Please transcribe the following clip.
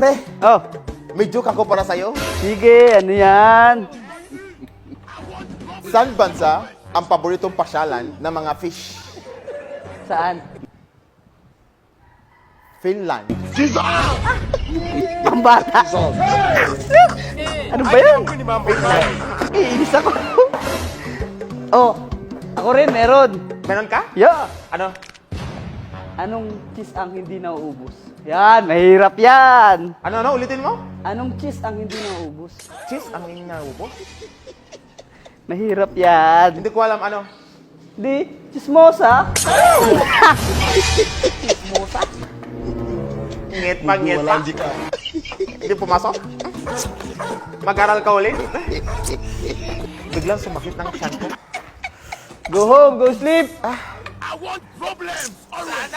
Pre, Oh, may joke ako para sa'yo. sige, ano yan? Saan bansa ang paboritong pasyalan ng mga fish? Saan? Finland. Pambata. Ano ba yan? Iinis ako. Oh, ako rin, meron. Meron ka? Yeah. Ano? Anong cheese ang hindi nauubos? Yan, mahirap yan. Ano? Ulitin mo? Anong cheese ang hindi nauubos? Cheese ang inaubos? Mahirap yan. Hindi ko alam ano. Di, chismosa. Ngit pa. Hindi pumasok? Mag-aral ka ulit? Biglang sumakit ng tiyan ko. Go home, go sleep. I want problems. Alright.